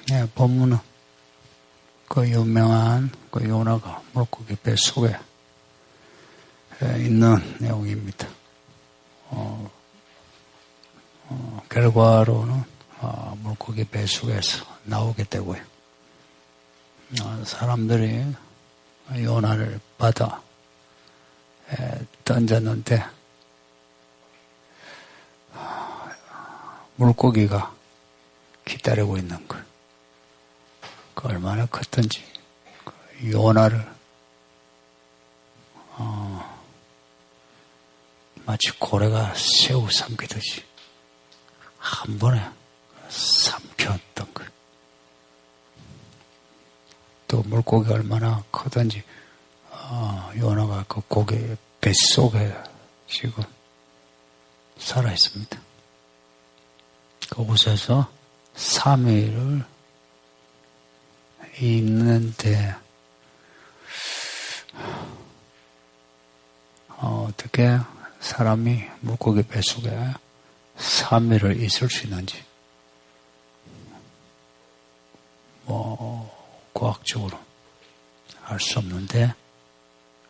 네, 본문은 그 유명한 그 요나가 물고기 뱃속에 있는 내용입니다. 결과로는 물고기 뱃속에서 나오게 되고요. 사람들이 요나를 받아 던졌는데 물고기가 기다리고 있는 걸. 그 얼마나 컸던지 요나를 마치 고래가 새우 삼키듯이 한 번에 삼켰던 것. 또 물고기가 얼마나 크던지 요나가 그 고기 뱃속에 지금 살아있습니다. 그곳에서 3일을 있는데 어떻게 사람이 물고기 뱃속에 3일을 있을 수 있는지 과학적으로 알 수 없는데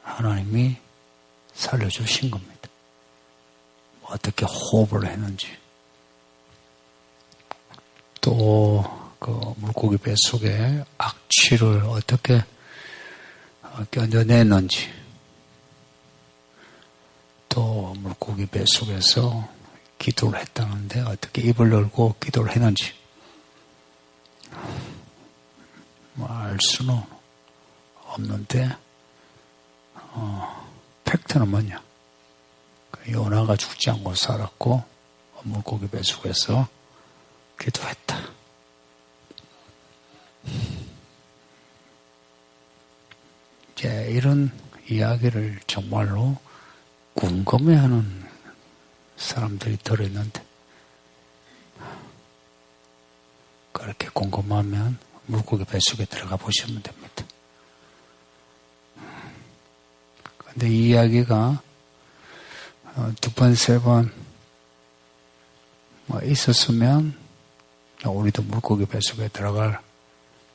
하나님이 살려주신 겁니다. 어떻게 호흡을 했는지 또 그 물고기 뱃속에 악취를 어떻게 견뎌냈는지 또 물고기 뱃속에서 기도를 했다는데 어떻게 입을 열고 기도를 했는지 알 수는 없는데 팩트는 뭐냐? 요나가 죽지 않고 살았고 물고기 뱃속에서 기도했다. 이제 이런 이야기를 정말로 궁금해하는 사람들이 들어있는데 그렇게 궁금하면 물고기 뱃속에 들어가 보시면 됩니다. 근데 이 이야기가 두 번, 세 번 있었으면 우리도 물고기 뱃속에 들어갈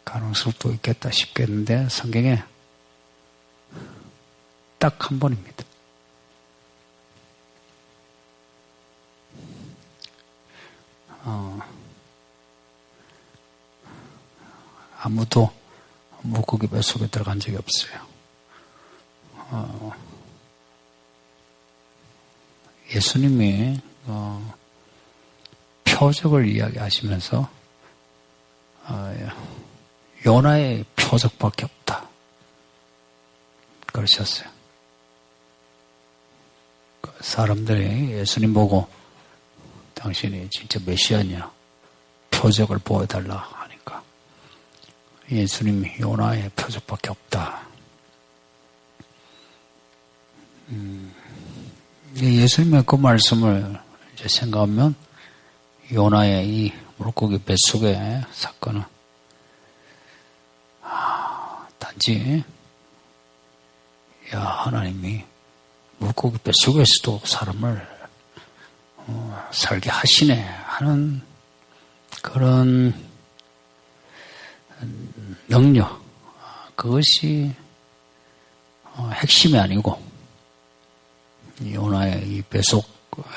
가능성도 있겠다 싶겠는데 성경에 딱 한 번입니다. 아무도 물고기 뱃속에 들어간 적이 없어요. 예수님이 표적을 이야기하시면서 요나의 표적밖에 없다 그러셨어요. 사람들이 예수님 보고 당신이 진짜 메시아냐 표적을 보여달라 하니까 예수님이 요나의 표적밖에 없다. 예수님의 그 말씀을 이제 생각하면 요나의 이 물고기 뱃속의 사건은 단지 하나님이 물고기 뱃속에서도 사람을 살게 하시네 하는 그런 능력 그것이 핵심이 아니고 요나의 이 뱃속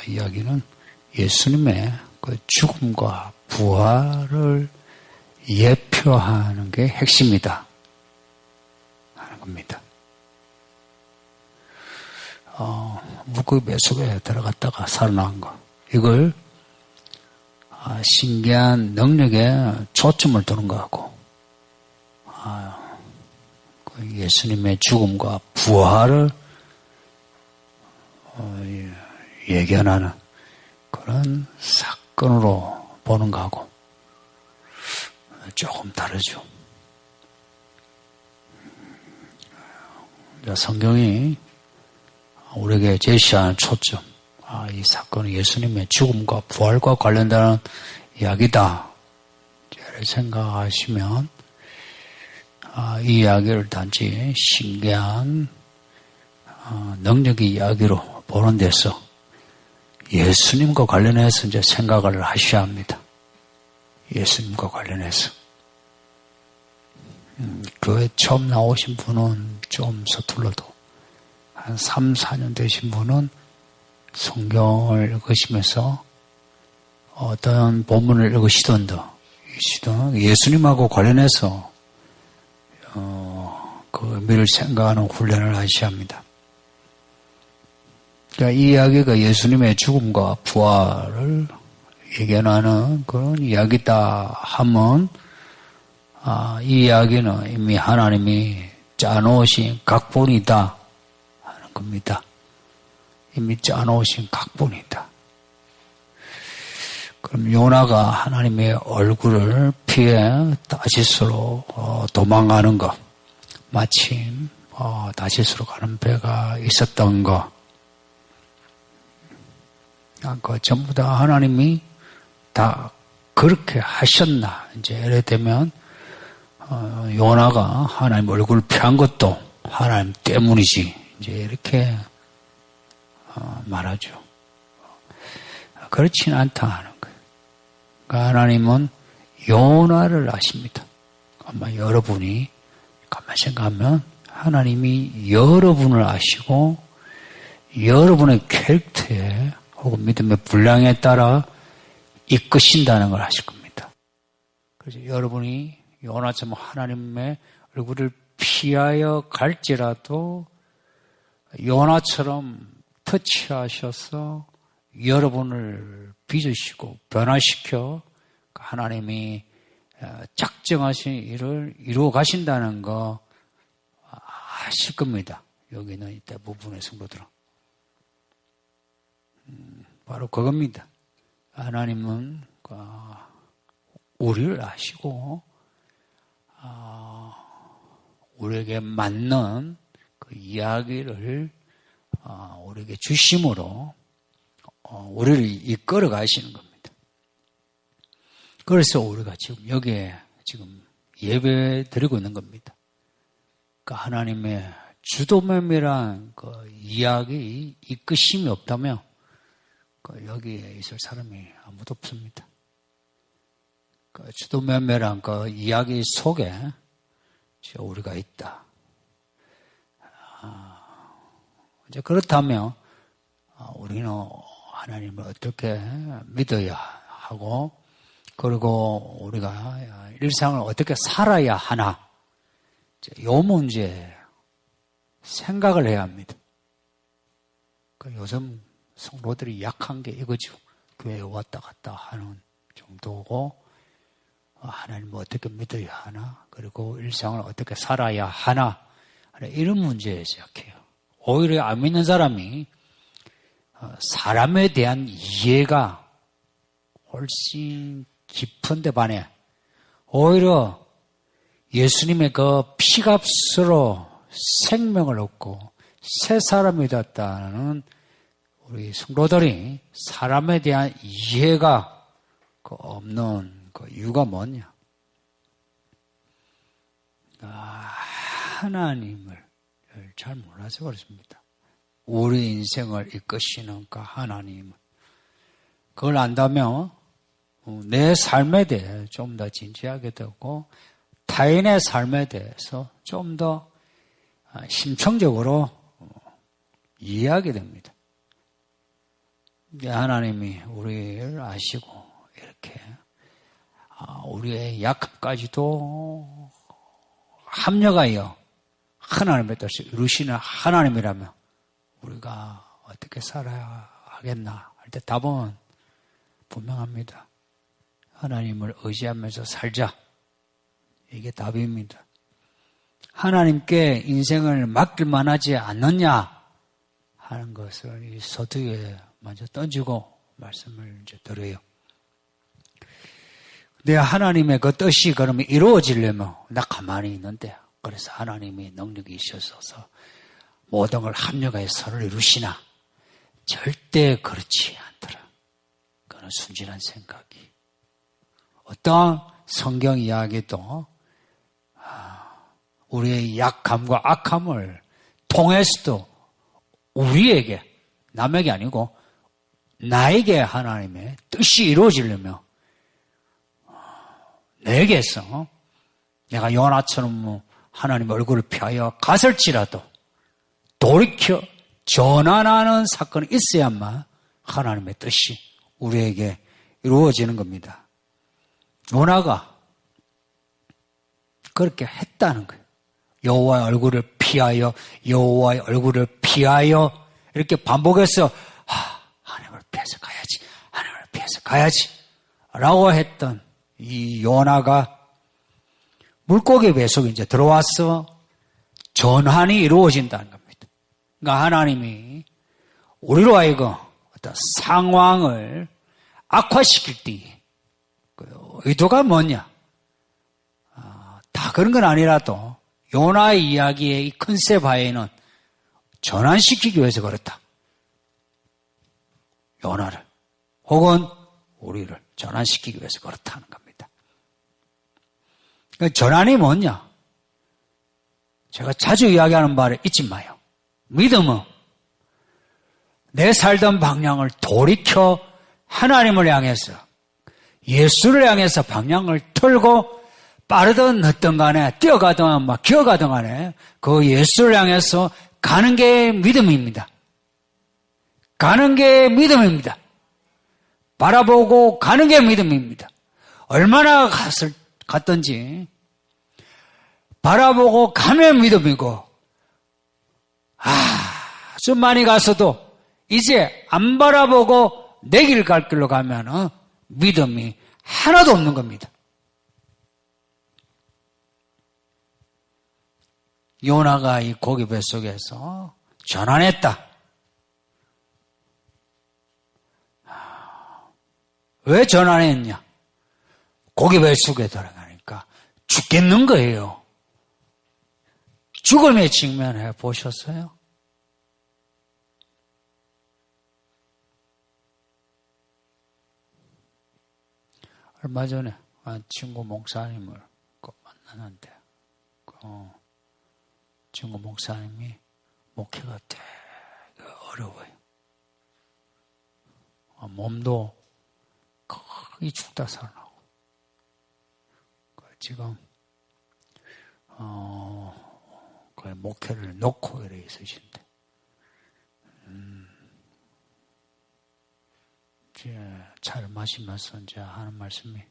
이야기는 예수님의 그 죽음과 부활을 예표하는 게 핵심이다 하는 겁니다. 물고기 뱃속에 들어갔다가 살아난 거 이걸 신기한 능력에 초점을 두는 거하고 예수님의 죽음과 부활을 예견하는 그런 사건으로 보는 거하고 조금 다르죠. 성경이 우리에게 제시하는 초점, 이 사건은 예수님의 죽음과 부활과 관련되는 이야기다. 이렇게 생각하시면 이 이야기를 단지 신기한 능력의 이야기로 보는 데서 예수님과 관련해서 이제 생각을 하셔야 합니다. 예수님과 관련해서. 교회 처음 나오신 분은 좀 서툴러도 한 3, 4년 되신 분은 성경을 읽으시면서 어떤 본문을 읽으시던 예수님하고 관련해서 그 의미를 생각하는 훈련을 하셔야 합니다. 그러니까 이 이야기가 예수님의 죽음과 부활을 예견하는 그런 이야기다 하면 이 이야기는 이미 하나님이 짜놓으신 각본이다 하는 겁니다. 이미 짜놓으신 각본이다. 그럼 요나가 하나님의 얼굴을 피해 다시스로 도망가는 것, 마침 다시스로 가는 배가 있었던 것, 그 전부 다 하나님이 다 그렇게 하셨나. 이제 예를 들면 요나가 하나님 얼굴을 피한 것도 하나님 때문이지. 이제 이렇게 말하죠. 그렇지는 않다 하는 거예요. 그러니까 하나님은 요나를 아십니다. 아마 여러분이 가만히 생각하면 하나님이 여러분을 아시고 여러분의 캐릭터에 혹은 믿음의 분량에 따라 이끄신다는 걸 아실 겁니다. 그래서 여러분이 요나처럼 하나님의 얼굴을 피하여 갈지라도 요나처럼 터치하셔서 여러분을 빚으시고 변화시켜 하나님이 작정하신 일을 이루어 가신다는 거 아실 겁니다. 여기는 대부분의 성도들은. 바로 그겁니다. 하나님은 우리를 아시고 우리에게 맞는 그 이야기를 우리에게 주심으로 우리를 이끌어 가시는 겁니다. 그래서 우리가 지금 여기에 지금 예배 드리고 있는 겁니다. 그 하나님의 주도면밀한 그 이야기 이끄심이 없다면 여기에 있을 사람이 아무도 없습니다. 그 주도면밀한 그 이야기 속에 우리가 있다. 이제 그렇다면 우리는 하나님을 어떻게 믿어야 하고 그리고 우리가 일상을 어떻게 살아야 하나 이 문제에 생각을 해야 합니다. 요즘 성도들이 약한 게 이거죠. 교회에 왔다 갔다 하는 정도고 하나님을 어떻게 믿어야 하나 그리고 일상을 어떻게 살아야 하나 이런 문제에 시작해요. 오히려 안 믿는 사람이 사람에 대한 이해가 훨씬 깊은데 반해 오히려 예수님의 그 피값으로 생명을 얻고 새 사람이 됐다는 우리 성도들이 사람에 대한 이해가 없는 그 이유가 뭐냐? 하나님을 잘 몰라서 그렇습니다. 우리 인생을 이끄시는 그 하나님을 그걸 안다면 내 삶에 대해 좀 더 진지하게 되고 타인의 삶에 대해서 좀 더 심층적으로 이해하게 됩니다. 하나님이 우리를 아시고 이렇게 우리의 약함까지도 합력하여 하나님의 뜻을 이루시는 하나님이라면 우리가 어떻게 살아야 하겠나 할 때 답은 분명합니다. 하나님을 의지하면서 살자. 이게 답입니다. 하나님께 인생을 맡길 만하지 않느냐 하는 것을 이 서두에 먼저 던지고 말씀을 이제 드려요. 근데 하나님의 그 뜻이 그러면 이루어지려면 나 가만히 있는데 그래서 하나님이 능력이 있어서 모든 걸 합력하여 서를 이루시나 절대 그렇지 않더라. 그건 순진한 생각이. 어떠한 성경 이야기도 우리의 약함과 악함을 통해서도 우리에게 남에게 아니고 나에게 하나님의 뜻이 이루어지려면 내게서 내가 요나처럼 하나님 얼굴을 피하여 갔을지라도 돌이켜 전환하는 사건이 있어야만 하나님의 뜻이 우리에게 이루어지는 겁니다. 요나가 그렇게 했다는 거예요. 여호와의 얼굴을 피하여 여호와의 얼굴을 피하여 이렇게 반복해서 하나님을 피해서 가야지, 하나님을 피해서 가야지 라고 했던 이 요나가 물고기 배 속에 이제 들어와서 전환이 이루어진다는 겁니다. 그러니까 하나님이 우리로 하여금 어떤 상황을 악화시킬 때 의도가 뭐냐? 다 그런 건 아니라도 요나의 이야기의 이 컨셉 하에는 전환시키기 위해서 그렇다. 요나를 혹은 우리를 전환시키기 위해서 그렇다는 겁니다. 그러니까 전환이 뭐냐? 제가 자주 이야기하는 말을 잊지 마요. 믿음은 내 살던 방향을 돌이켜 하나님을 향해서 예수를 향해서 방향을 틀고 빠르든 늦든 간에 뛰어가든 막 기어가든 간에 그 예수를 향해서 가는 게 믿음입니다. 가는 게 믿음입니다. 바라보고 가는 게 믿음입니다. 얼마나 갔든지 바라보고 가면 믿음이고 아주 많이 갔어도 이제 안 바라보고 내 길 갈 길로 가면은 믿음이 하나도 없는 겁니다. 요나가 이 고기배 속에서 전환했다. 왜 전환했냐? 고기배 속에 들어가니까 죽겠는 거예요. 죽음에 직면해 보셨어요? 얼마 전에 친구 목사님을 만나는데 친구 목사님이 목회가 되게 어려워요. 몸도 거의 죽다 살아나고 지금 그 목회를 놓고 이래 있으신데 이제 차를 마시면서 이제 하는 말씀이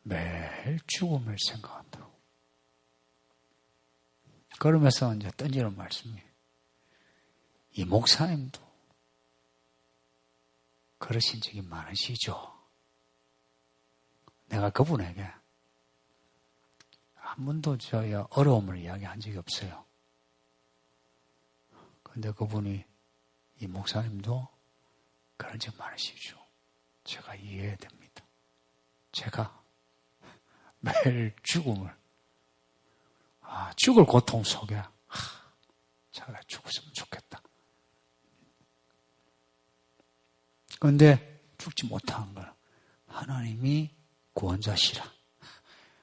매일 죽음을 생각한다고. 그러면서 이제 던지는 말씀이 이 목사님도 그러신 적이 많으시죠. 내가 그분에게 한 번도 저희 어려움을 이야기한 적이 없어요. 근데 그분이 이 목사님도 그런 적 많으시죠. 제가 이해됩니다. 제가 매일 죽음을 죽을 고통 속에 제가 죽었으면 좋겠다. 그런데 죽지 못한 걸 하나님이 구원자시라.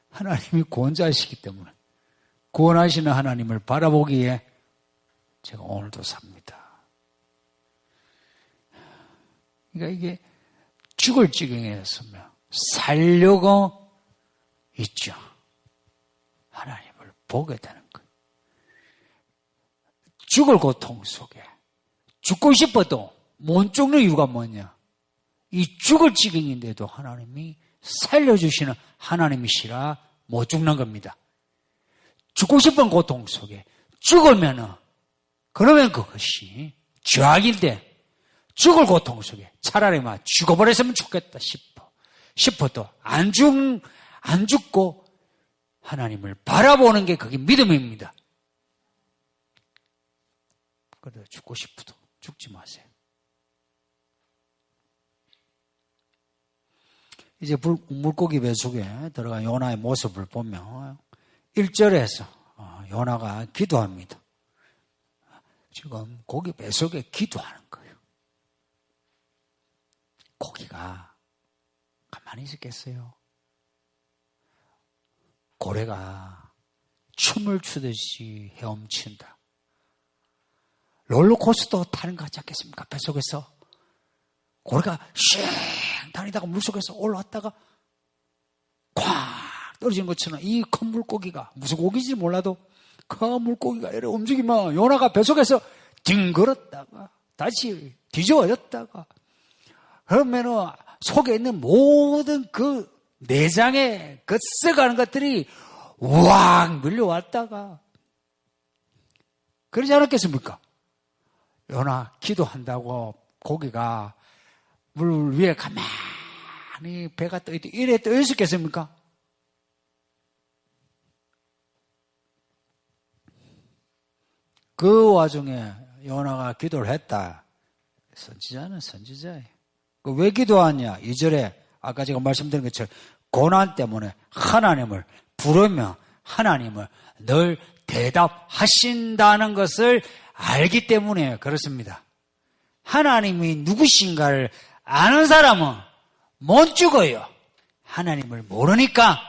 하나님이 구원자시기 때문에 구원하시는 하나님을 바라보기에 제가 오늘도 삽니다. 그러니까 이게 죽을 지경에 있으면 살려고 있죠. 하나님을 보게 되는 거예요. 죽을 고통 속에 죽고 싶어도 못 죽는 이유가 뭐냐? 이 죽을 지경인데도 하나님이 살려주시는 하나님이시라 못 죽는 겁니다. 죽고 싶은 고통 속에 죽으면은 그러면 그것이 죄악인데 죽을 고통 속에 차라리 막 죽어버렸으면 좋겠다 싶어도 안 죽고 하나님을 바라보는 게 그게 믿음입니다. 그래도 죽고 싶어도 죽지 마세요. 이제 물고기 배 속에 들어간 요나의 모습을 보면 1절에서 요나가 기도합니다. 지금 고기 배 속에 기도하는 거예요. 고기가 가만히 있었겠어요? 고래가 춤을 추듯이 헤엄친다. 롤러코스터 타는 거 같지 않겠습니까? 뱃속에서 고래가 쉥 다니다가 물속에서 올라왔다가 쾅 떨어지는 것처럼 이 큰 물고기가 무슨 고기인지 몰라도 그 물고기가 이렇게 움직이면 요나가 뱃속에서 뒹굴었다가 다시 뒤집어졌다가 그러면은 속에 있는 모든 그 내장에 그 썩어가는 것들이 우왕 밀려왔다가 그러지 않았겠습니까? 요나 기도한다고 고기가 물 위에 가만히 배가 떠있다 이래 떠있었겠습니까? 그 와중에 요나가 기도를 했다. 선지자는 선지자예요. 왜 기도하냐? 2절에 아까 제가 말씀드린 것처럼 고난 때문에 하나님을 부르며 하나님을 늘 대답하신다는 것을 알기 때문에 그렇습니다. 하나님이 누구신가를 아는 사람은 못 죽어요. 하나님을 모르니까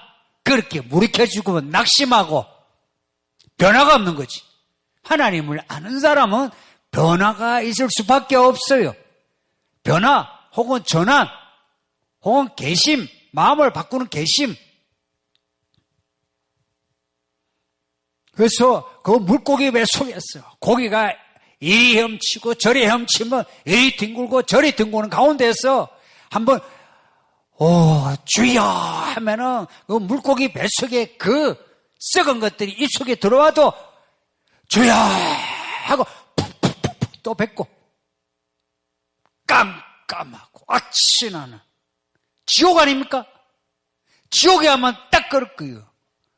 그렇게 무력해지고 낙심하고 변화가 없는 거지. 하나님을 아는 사람은 변화가 있을 수밖에 없어요. 변화 혹은 전환 혹은 개심, 마음을 바꾸는 개심. 그래서 그 물고기 배 속에서 고기가 이리 헤엄치고 저리 헤엄치면 이리 뒹굴고 저리 뒹구는 가운데서 한번 주여 하면은 그 물고기 배 속에 그 썩은 것들이 입속에 들어와도 주여 하고 푹푹푹 또 뱉고 깜깜하고 악신하는 지옥 아닙니까? 지옥에 하면 딱 그럴 거예요.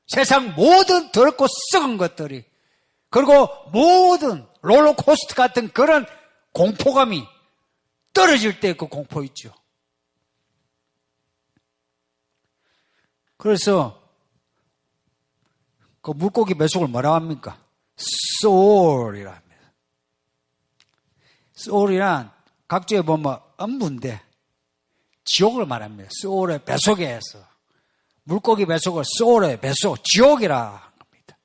세상 모든 더럽고 썩은 것들이 그리고 모든 롤러코스터 같은 그런 공포감이 떨어질 때 그 공포 있죠. 그래서 그 물고기 뱃속을 뭐라고 합니까? 소울이라 합니다. 소울이란 각주에 보면 음부인데 지옥을 말합니다. 소울의 뱃속에서 물고기 뱃속을 소울의 뱃속 지옥이라 합니다.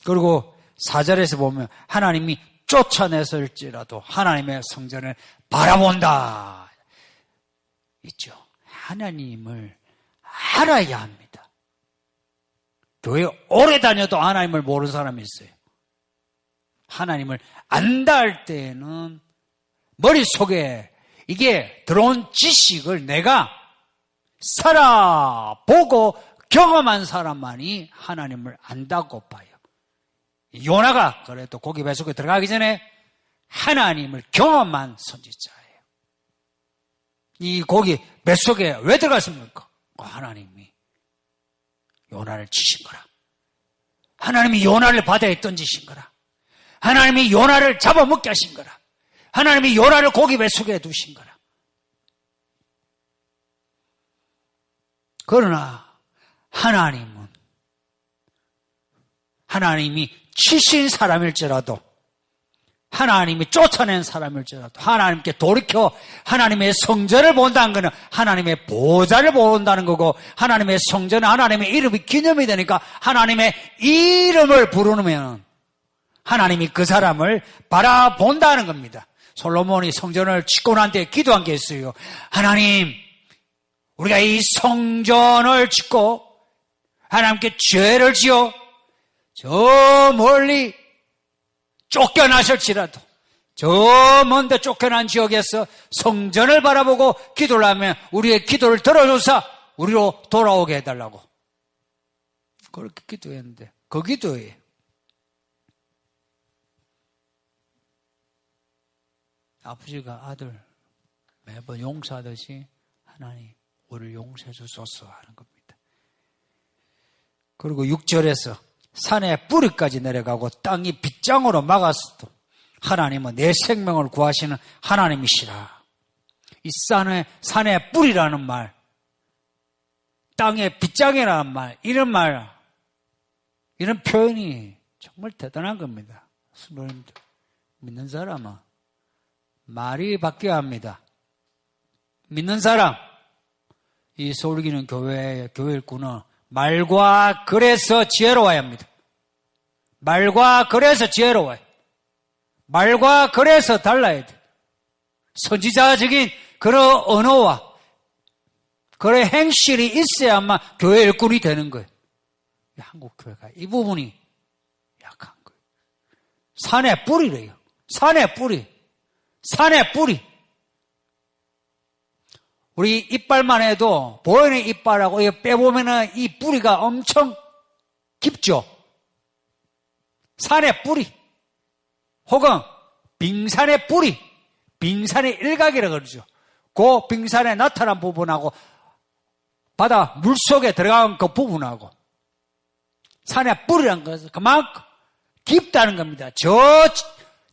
그리고 4절에서 보면 하나님이 쫓아냈을지라도 하나님의 성전을 바라본다 있죠. 하나님을 알아야 합니다. 교회 오래 다녀도 하나님을 모르는 사람이 있어요. 하나님을 안다 할 때는 머릿속에 이게 들어온 지식을 내가 살아보고 경험한 사람만이 하나님을 안다고 봐요. 요나가 그래도 고기 뱃속에 들어가기 전에 하나님을 경험한 선지자예요. 이 고기 뱃속에 왜 들어갔습니까? 하나님이 요나를 치신 거라. 하나님이 요나를 바다에 던지신 거라. 하나님이 요나를 잡아먹게 하신 거라. 하나님이 요나를 고기 뱃속에 두신 거라. 그러나 하나님이 치신 사람일지라도 하나님이 쫓아낸 사람일지라도 하나님께 돌이켜 하나님의 성전을 본다는 것은 하나님의 보좌를 본다는 거고 하나님의 성전은 하나님의 이름이 기념이 되니까 하나님의 이름을 부르면 하나님이 그 사람을 바라본다는 겁니다. 솔로몬이 성전을 짓고 난 뒤에 기도한 게 있어요. 하나님, 우리가 이 성전을 짓고 하나님께 죄를 지어 저 멀리 쫓겨나실지라도 저 먼데 쫓겨난 지역에서 성전을 바라보고 기도를 하면 우리의 기도를 들어줘서 우리로 돌아오게 해달라고 그렇게 기도했는데 그 기도예요. 아버지가 아들 매번 용서하듯이 하나님 우리를 용서해 주소서 하는 겁니다. 그리고 6절에서 산의 뿌리까지 내려가고 땅이 빗장으로 막았어도 하나님은 내 생명을 구하시는 하나님이시라. 이 산의 뿌리라는 말, 땅의 빗장이라는 말, 이런 표현이 정말 대단한 겁니다. 성도님들, 믿는 사람은 말이 바뀌어야 합니다. 믿는 사람, 이 서울기는 교회 일꾼은 말과 글에서 지혜로워야 합니다. 말과 글에서 지혜로워요. 말과 글에서 달라야 돼. 선지자적인 그런 언어와 그런 행실이 있어야만 교회 일꾼이 되는 거예요. 한국 교회가 이 부분이 약한 거예요. 산의 뿌리래요. 산의 뿌리. 산의 뿌리. 우리 이빨만 해도 보이는 이빨하고 이거 빼보면은 이 뿌리가 엄청 깊죠. 산의 뿌리. 혹은 빙산의 뿌리. 빙산의 일각이라고 그러죠. 그 빙산에 나타난 부분하고 바다 물속에 들어간 그 부분하고 산의 뿌리란 것은 그만큼 깊다는 겁니다. 저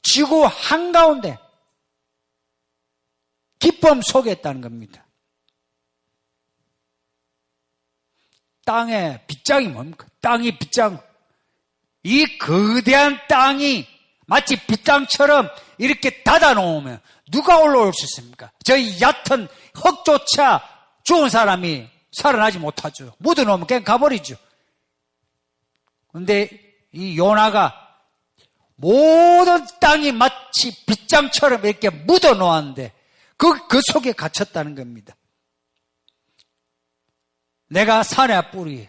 지구 한가운데 깊음 속에 있다는 겁니다. 땅의 빗장이 뭡니까? 땅이 빗장. 이 거대한 땅이 마치 빗장처럼 이렇게 닫아놓으면 누가 올라올 수 있습니까? 저희 얕은 흙조차 죽은 사람이 살아나지 못하죠. 묻어놓으면 그냥 가버리죠. 그런데 이 요나가 모든 땅이 마치 빗장처럼 이렇게 묻어놓았는데 그 속에 갇혔다는 겁니다. 내가 산의 뿌리,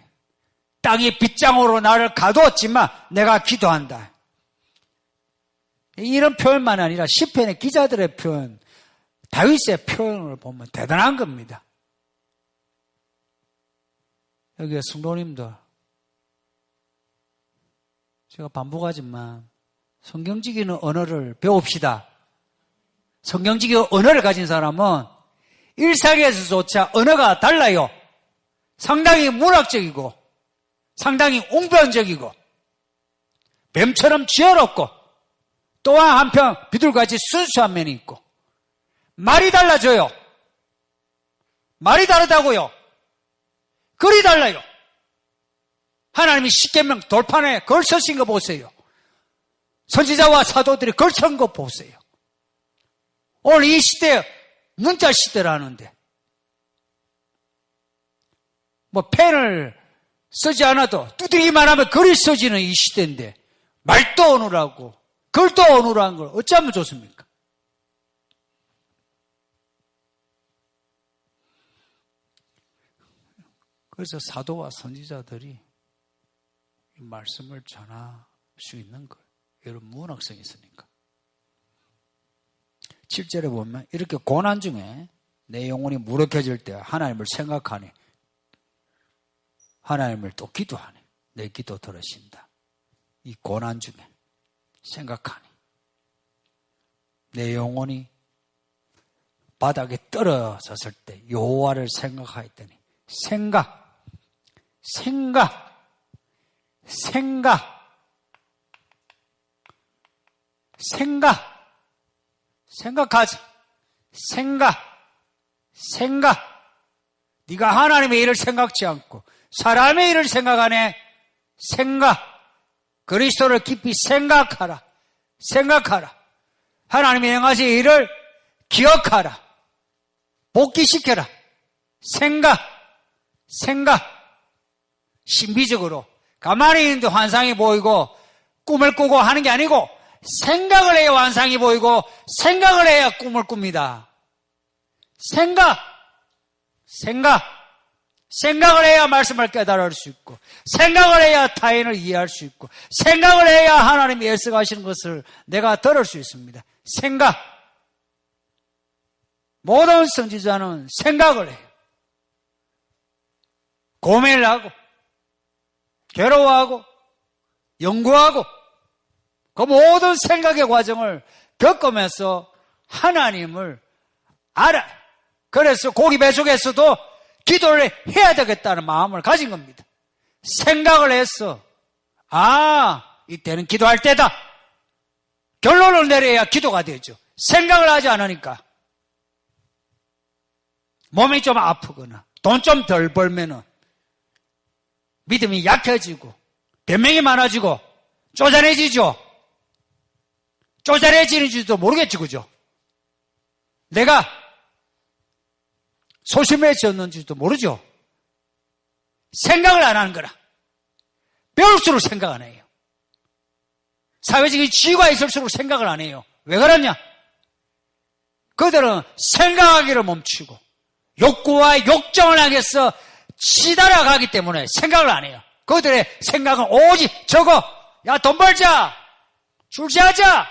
땅이 빗장으로 나를 가두었지만 내가 기도한다. 이런 표현만 아니라 시편의 기자들의 표현, 다윗의 표현을 보면 대단한 겁니다. 여기 성도님들, 제가 반복하지만 성경적인 언어를 배웁시다. 성경적인 언어를 가진 사람은 일상에서조차 언어가 달라요. 상당히 문학적이고 상당히 웅변적이고 뱀처럼 지혜롭고 또한 한편 비둘같이 순수한 면이 있고 말이 달라져요. 말이 다르다고요. 글이 달라요. 하나님이 십계명 돌판에 글 쓰신 거 보세요. 선지자와 사도들이 글 쓴 거 보세요. 오늘 이 시대 문자 시대라는데 뭐 펜을 쓰지 않아도 두드리기만 하면 글이 써지는 이 시대인데 말도 오누라고 글도 오누라는 걸 어쩌면 좋습니까? 그래서 사도와 선지자들이 이 말씀을 전할 수 있는 거예요. 이런 문학성이 있으니까. 7절에 보면 이렇게 고난 중에 내 영혼이 무력해질 때 하나님을 생각하니 하나님을 또 기도하니 내 기도 들으신다. 이 고난 중에 생각하니 내 영혼이 바닥에 떨어졌을 때 여호와를 생각하였더니 생각하자. 네가 하나님의 일을 생각지 않고 사람의 일을 생각하네. 그리스도를 깊이 생각하라. 하나님이 행하신 일을 기억하라. 복기시켜라. 신비적으로 가만히 있는데 환상이 보이고 꿈을 꾸고 하는 게 아니고 생각을 해야 환상이 보이고 생각을 해야 꿈을 꿉니다. 생각을 해야 말씀을 깨달을 수 있고 생각을 해야 타인을 이해할 수 있고 생각을 해야 하나님이 애써가시는 것을 내가 들을 수 있습니다. 모든 선지자는 생각을 해요. 고민을 하고 괴로워하고 연구하고 그 모든 생각의 과정을 겪으면서 하나님을 알아요. 그래서 고기 배속에서도 기도를 해야 되겠다는 마음을 가진 겁니다. 생각을 해서 이때는 기도할 때다. 결론을 내려야 기도가 되죠. 생각을 하지 않으니까 몸이 좀 아프거나 돈 좀 덜 벌면은 믿음이 약해지고 변명이 많아지고 쪼잔해지죠. 쪼잔해지는지도 모르겠지, 그죠? 내가 소심해졌는지도 모르죠. 생각을 안 하는 거라. 배울수록 생각 안 해요. 사회적인 지위가 있을수록 생각을 안 해요. 왜 그러냐? 그들은 생각하기를 멈추고 욕구와 욕정을 향해서 치달아가기 때문에 생각을 안 해요. 그들의 생각은 오직 저거, 야, 돈 벌자, 출세하자,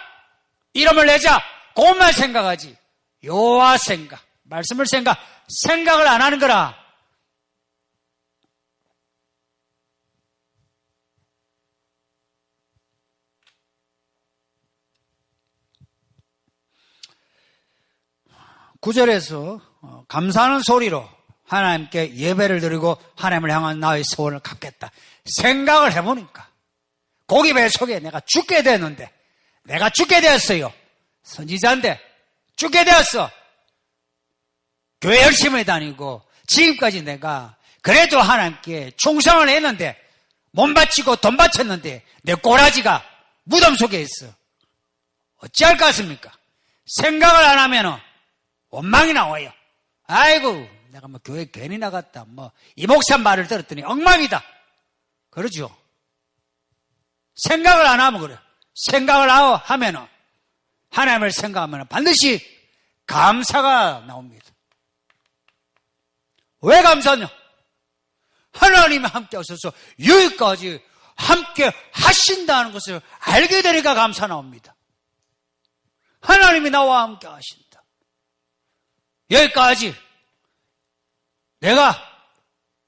이름을 내자, 그것만 생각하지. 여호와 생각, 말씀을 생각을 안 하는 거라. 구절에서 감사하는 소리로 하나님께 예배를 드리고 하나님을 향한 나의 소원을 갚겠다. 생각을 해보니까 고기 배 속에 내가 죽게 됐는데, 내가 죽게 되었어요. 선지자인데 죽게 되었어. 교회 열심히 다니고 지금까지 내가 그래도 하나님께 충성을 했는데, 몸 바치고 돈 바쳤는데 내 꼬라지가 무덤 속에 있어. 어찌할 것 같습니까? 생각을 안 하면은 원망이 나와요. 아이고, 내가 뭐 교회 괜히 나갔다. 뭐 이 목사 말을 들었더니 엉망이다. 그러죠. 생각을 안 하면 그래요. 생각을 하면은, 하나님을 생각하면 반드시 감사가 나옵니다. 왜 감사하냐? 하나님이 함께 하셔서 여기까지 함께 하신다는 것을 알게 되니까 감사 나옵니다. 하나님이 나와 함께 하신다. 여기까지 내가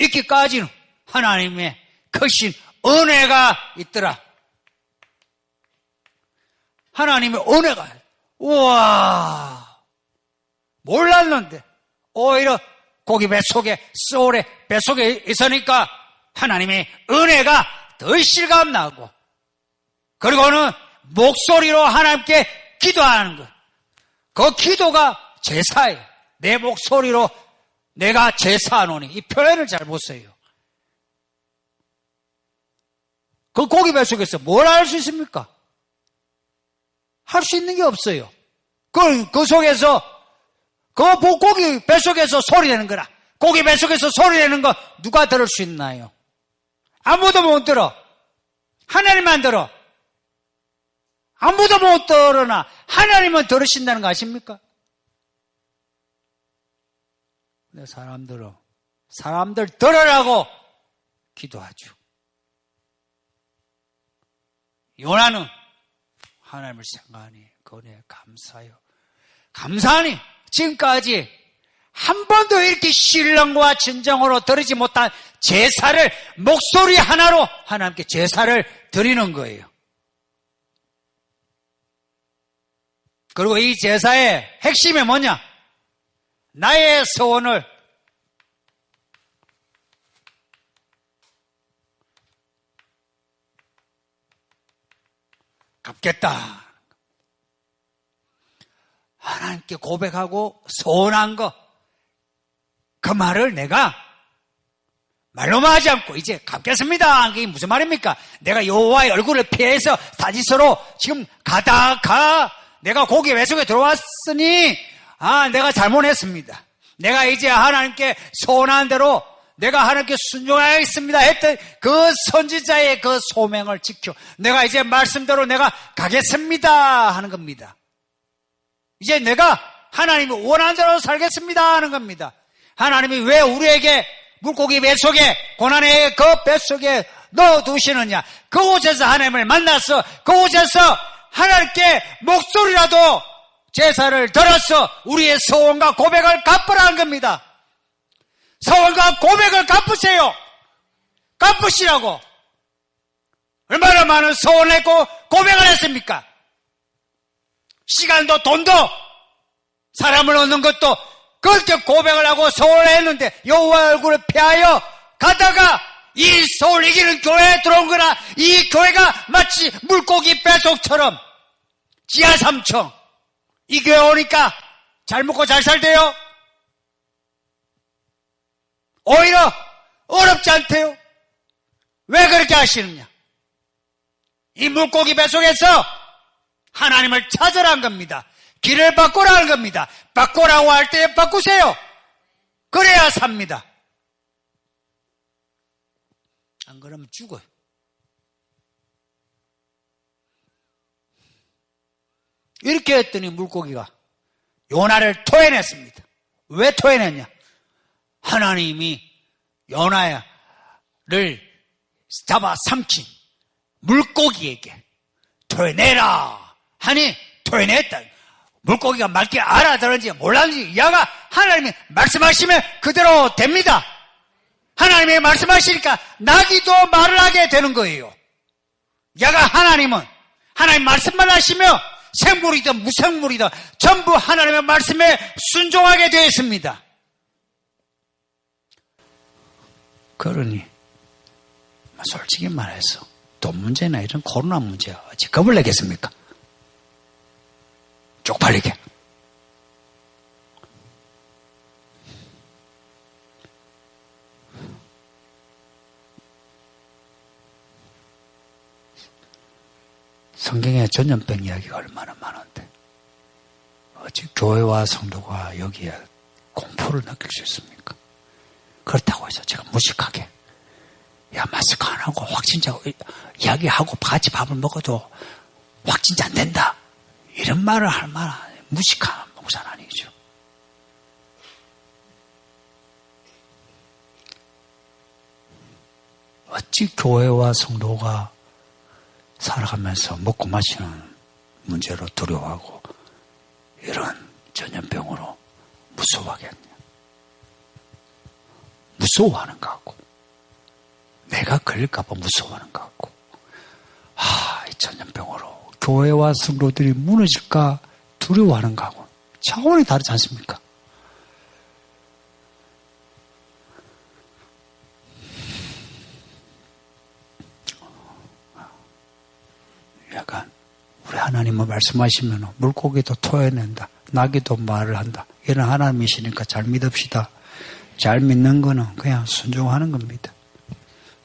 있기까지는 하나님의 크신 은혜가 있더라. 하나님의 은혜가, 우와, 몰랐는데 오히려 고기 뱃속에, 소울의 뱃속에 있으니까 하나님의 은혜가 더 실감나고, 그리고는 목소리로 하나님께 기도하는 것, 그 기도가 제사예요. 내 목소리로 내가 제사하노니, 이 표현을 잘 보세요. 그 고기 뱃속에서 뭘 할 수 있습니까? 할 수 있는 게 없어요. 그 속에서, 그 고기 뱃속에서 소리 내는 거라. 고기 뱃속에서 소리 내는 거 누가 들을 수 있나요? 아무도 못 들어. 하나님만 들어. 아무도 못 들으나 하나님은 들으신다는 거 아십니까? 근데 사람들 들으라고 기도하죠. 요나는 하나님을 생각하니 그 은혜에 감사해요. 감사하니 지금까지 한 번도 이렇게 신령과 진정으로 드리지 못한 제사를 목소리 하나로 하나님께 제사를 드리는 거예요. 그리고 이 제사의 핵심이 뭐냐? 나의 소원을 갚겠다. 하나님께 고백하고 소원한 거, 그 말을 내가 말로만 하지 않고 이제 갚겠습니다. 이게 무슨 말입니까? 내가 여호와의 얼굴을 피해서 다지서로 지금 가다가 내가 고기 외속에 들어왔으니 내가 잘못했습니다. 내가 이제 하나님께 소원한 대로 내가 하나님께 순종하겠습니다 했던 그 선지자의 그 소명을 지켜 내가 이제 말씀대로 내가 가겠습니다 하는 겁니다. 이제 내가 하나님이 원하는 대로 살겠습니다 하는 겁니다. 하나님이 왜 우리에게 물고기 뱃속에, 고난의 그 뱃속에 넣어두시느냐? 그곳에서 하나님을 만나서 그곳에서 하나님께 목소리라도 제사를 들어서 우리의 소원과 고백을 갚으라는 겁니다. 소원과 고백을 갚으세요. 갚으시라고. 얼마나 많은 소원을 했고 고백을 했습니까? 시간도 돈도 사람을 얻는 것도 그렇게 고백을 하고 소원을 했는데 여호와의 얼굴을 피하여 가다가 이 서울 이기는 교회에 들어온 거나 이 교회가 마치 물고기 뱃속처럼 지하 3층 이 교회 오니까 잘 먹고 잘 살대요? 오히려 어렵지 않대요? 왜 그렇게 하시느냐? 이 물고기 뱃속에서 하나님을 찾으라는 겁니다. 길을 바꾸라는 겁니다. 바꾸라고 할 때 바꾸세요. 그래야 삽니다. 안 그러면 죽어요. 이렇게 했더니 물고기가 요나를 토해냈습니다. 왜 토해냈냐? 하나님이 요나를 잡아 삼킨 물고기에게 토해내라 하니 토해냈다. 물고기가 맑게 알아들었는지 몰랐는지 야가 하나님이 말씀하시면 그대로 됩니다. 하나님이 말씀하시니까 나귀도 말을 하게 되는 거예요. 야가 하나님은 하나님 말씀만 하시며 생물이든 무생물이든 전부 하나님의 말씀에 순종하게 되어 있습니다. 그러니 솔직히 말해서 돈 문제나 이런 코로나 문제가 어찌 겁을 내겠습니까? 쪽팔리게. 성경에 전염병 이야기가 얼마나 많은데 어찌 교회와 성도가 여기에 공포를 느낄 수 있습니까? 그렇다고 해서 제가 무식하게 야 마스크 안 하고 확진자 이야기하고 같이 밥을 먹어도 확진자 안 된다 이런 말을 할 만한 무식한 목사는 아니죠. 어찌 교회와 성도가 살아가면서 먹고 마시는 문제로 두려워하고 이런 전염병으로 무서워하겠냐. 무서워하는 것 같고 내가 걸릴까 봐 무서워하는 것 같고 이 전염병으로 교회와 성도들이 무너질까 두려워하는 것 하고 차원이 다르지 않습니까? 약간 우리 하나님은 말씀하시면 물고기도 토해낸다. 나귀도 말을 한다. 이런 하나님이시니까 잘 믿읍시다. 잘 믿는 거는 그냥 순종하는 겁니다.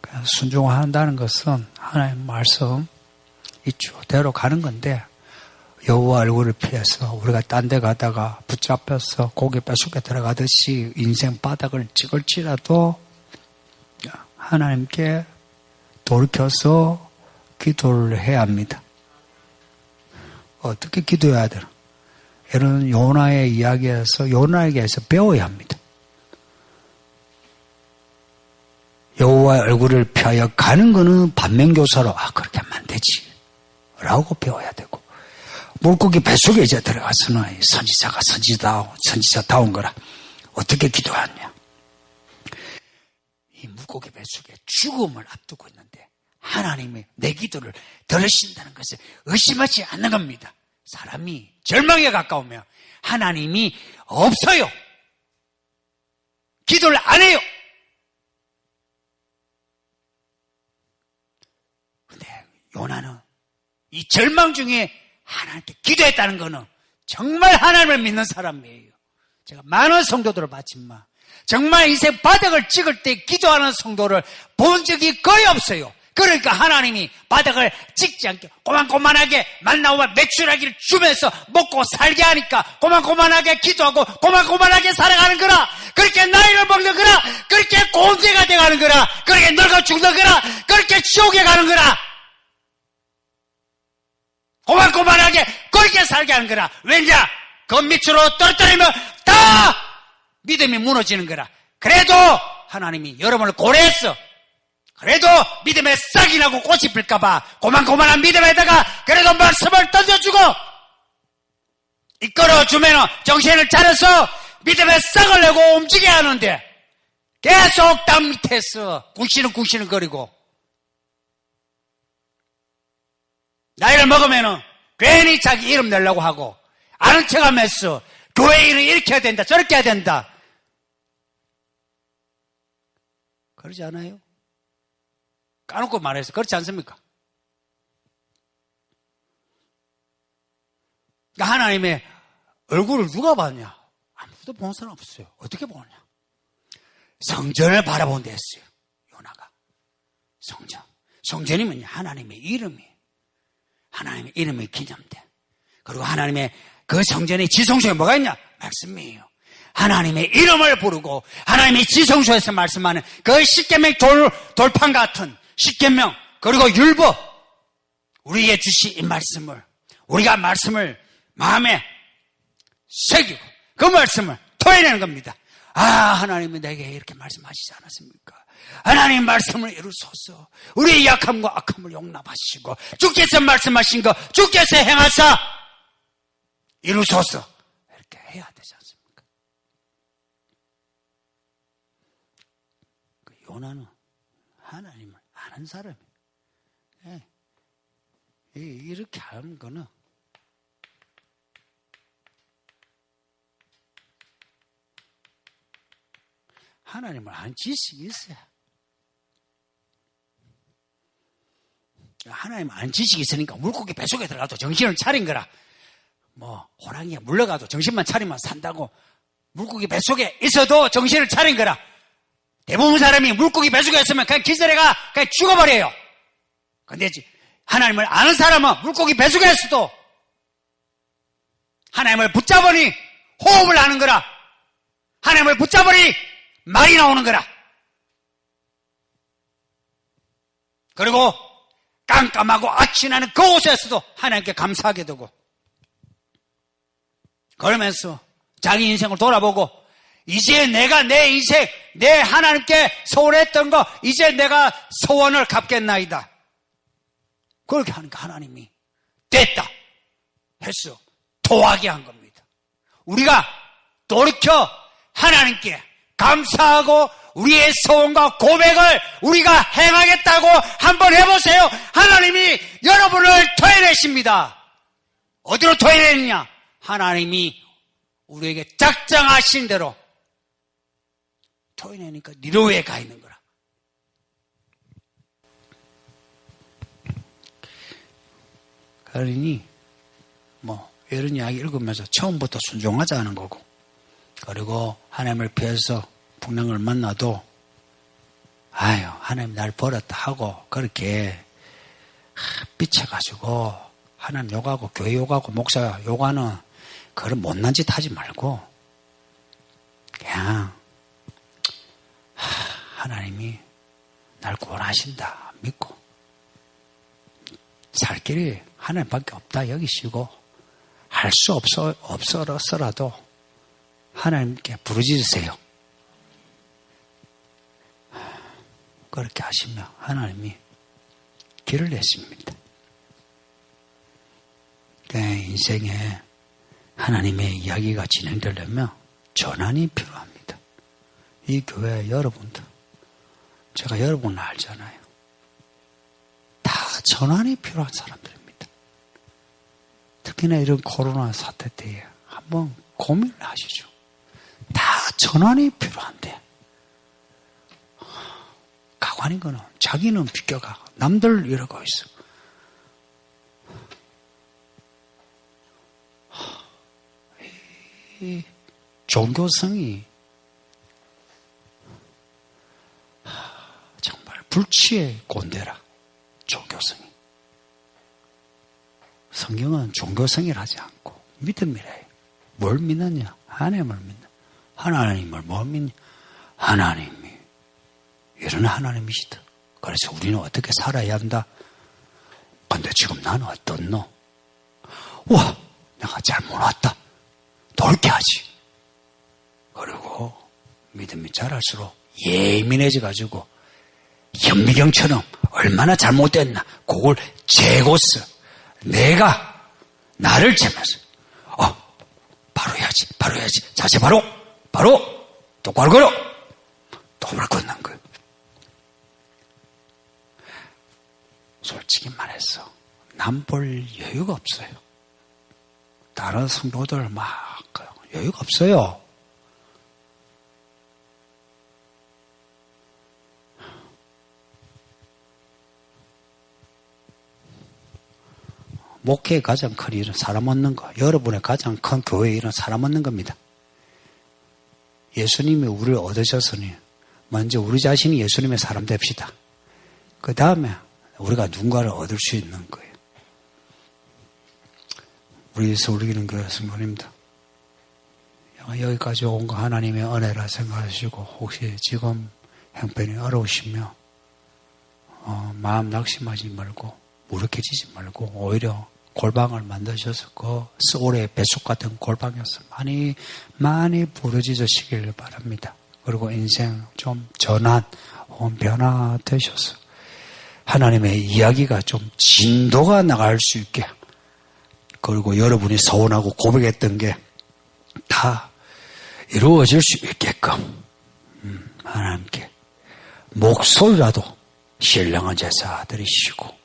그냥 순종한다는 것은 하나님 말씀 이대로 가는 건데 여호와 얼굴을 피해서 우리가 딴 데 가다가 붙잡혀서 고개 뼛속에 들어가듯이 인생 바닥을 찍을지라도 하나님께 돌이켜서 기도를 해야 합니다. 어떻게 기도해야 되나? 이런 요나의 이야기에서 요나에게서 배워야 합니다. 여호와의 얼굴을 피하여 가는 거는 반면교사로 그렇게 하면 안 되지 라고 배워야 되고 물고기 뱃속에 이제 들어가서는 선지자가 선지자다운 거라 어떻게 기도하냐? 이 물고기 뱃속에 죽음을 앞두고 있는데 하나님이 내 기도를 들으신다는 것을 의심하지 않는 겁니다. 사람이 절망에 가까우면 하나님이 없어요. 기도를 안 해요. 근데 요나는 이 절망 중에 하나님께 기도했다는 것은 정말 하나님을 믿는 사람이에요. 제가 많은 성도들을 봤지만 정말 인생 바닥을 찍을 때 기도하는 성도를 본 적이 거의 없어요. 그러니까 하나님이 바닥을 찍지 않게 고만고만하게 만나와 매출하기를 주면서 먹고 살게 하니까 고만고만하게 기도하고 고만고만하게 살아가는 거라. 그렇게 나이를 먹는 거라. 그렇게 꼰대가 돼가는 거라. 그렇게 늙어 죽는 거라. 그렇게 지옥에 가는 거라. 고만고만하게 그렇게 살게 하는 거라. 왜냐? 그 밑으로 떨어뜨리면 다 믿음이 무너지는 거라. 그래도 하나님이 여러분을 고려했어. 그래도 믿음에 싹이 나고 꽃이 필까봐 고만고만한 믿음에다가 그래도 말씀을 던져주고 이끌어주면 정신을 차려서 믿음에 싹을 내고 움직여야 하는데 계속 땅 밑에서 궁시렁궁시렁거리고 나이를 먹으면 괜히 자기 이름 내려고 하고 아는 척하면서 교회 일은 이렇게 해야 된다 저렇게 해야 된다 그러지 않아요? 까놓고 말해서 그렇지 않습니까? 그러니까 하나님의 얼굴을 누가 봤냐? 아무도 본 사람 없어요. 어떻게 보냐? 성전을 바라본다 했어요. 요나가. 성전. 성전이 뭐냐? 하나님의 이름이. 하나님의 이름이 기념돼. 그리고 하나님의 그 성전의 지성소에 뭐가 있냐? 말씀이에요. 하나님의 이름을 부르고 하나님의 지성소에서 말씀하는 그 십계명 돌판 같은 십계명 그리고 율법 우리에게 주신 이 말씀을 우리가 말씀을 마음에 새기고 그 말씀을 토해내는 겁니다. 하나님이 내게 이렇게 말씀하시지 않았습니까? 하나님 말씀을 이루소서. 우리의 약함과 악함을 용납하시고 주께서 말씀하신 거 주께서 행하사 이루소서. 이렇게 해야 되지 않습니까? 그 요나는 하나님을 아는 사람이에요. 이렇게 하는 거는 하나님을 아는 지식이 있어야. 하나님을 아는 지식이 있으니까 물고기 뱃속에 들어가도 정신을 차린 거라. 호랑이에 물러가도 정신만 차리면 산다고 물고기 뱃속에 있어도 정신을 차린 거라. 대부분 사람이 물고기 뱃속에 있으면 그냥 기절해가 그냥 죽어버려요. 근데 하나님을 아는 사람은 물고기 뱃속에 있어도 하나님을 붙잡으니 호흡을 하는 거라. 하나님을 붙잡으니 말이 나오는 거라. 그리고 깜깜하고 악취나는 그곳에서도 하나님께 감사하게 되고 그러면서 자기 인생을 돌아보고 이제 내가 내 인생 내 하나님께 소원했던 거 이제 내가 소원을 갚겠나이다. 그렇게 하니까 하나님이 됐다 해서 토하게 한 겁니다. 우리가 돌이켜 하나님께 감사하고 우리의 소원과 고백을 우리가 행하겠다고 한번 해보세요. 하나님이 여러분을 토해내십니다. 어디로 토해내느냐? 하나님이 우리에게 작정하신 대로 토해내니까 니로에 가 있는 거라. 그러니 이런 이야기 읽으면서 처음부터 순종하자는 거고, 그리고 하나님을 피해서 풍랑을 만나도 하나님 날 버렸다 하고 그렇게 삐쳐가지고 하나님 욕하고 교회 욕하고 목사 욕하는 그런 못난 짓 하지 말고 그냥 하나님이 날 구원하신다 믿고 살 길이 하나님밖에 없다 여기시고 할 수 없어서라도 하나님께 부르짖으세요. 그렇게 하시면 하나님이 길을 내십니다. 인생에 하나님의 이야기가 진행되려면 전환이 필요합니다. 이 교회 여러분들, 제가 여러분을 알잖아요. 다 전환이 필요한 사람들입니다. 특히나 이런 코로나 사태 때에 한번 고민을 하시죠. 다 전환이 필요한데 가관인 거는 자기는 비껴가 남들 이러고 있어. 이 종교성이 정말 불치의 꼰대라. 종교성이. 성경은 종교성이라 하지 않고 믿음이래요. 뭘 믿느냐? 하나님을 믿는. 하나님을 뭘 믿냐? 하나님이 이런 하나님이시다. 그래서 우리는 어떻게 살아야 한다? 근데 지금 나는 어떻노? 와, 내가 잘못 왔다. 돌이켜야지. 그리고 믿음이 자랄수록 예민해져가지고 현미경처럼 얼마나 잘못됐나 그걸 재고서 내가 나를 재면서 바로 해야지 자세 바로 똑바로 걸어 똑바로 걷는 거예요. 솔직히 말해서 남 볼 여유가 없어요. 다른 성도들 막 여유가 없어요. 목회의 가장 큰 일은 사람 얻는 거. 여러분의 가장 큰 교회의 일은 사람 얻는 겁니다. 예수님이 우리를 얻으셨으니 먼저 우리 자신이 예수님의 사람 됩시다. 그 다음에 우리가 누군가를 얻을 수 있는 거예요. 우리 서울기는 교회 성도님들 여기까지 온 거 하나님의 은혜라 생각하시고 혹시 지금 형편이 어려우시면 마음 낙심하지 말고 무력해지지 말고 오히려 골방을 만드셔서 그 소울의 배숙 같은 골방에서 많이 부르짖으시길 바랍니다. 그리고 인생 좀 전환 혹은 변화되셔서 하나님의 이야기가 좀 진도가 나갈 수 있게, 그리고 여러분이 서운하고 고백했던 게 다 이루어질 수 있게끔 하나님께 목소리라도 신령한 제사 드리시고,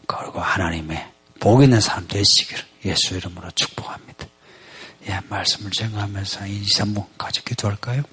그리고 하나님의 복 있는 삶 되시기를 예수 이름으로 축복합니다. 예, 말씀을 증거하면서 2, 3분 같이 기도할까요?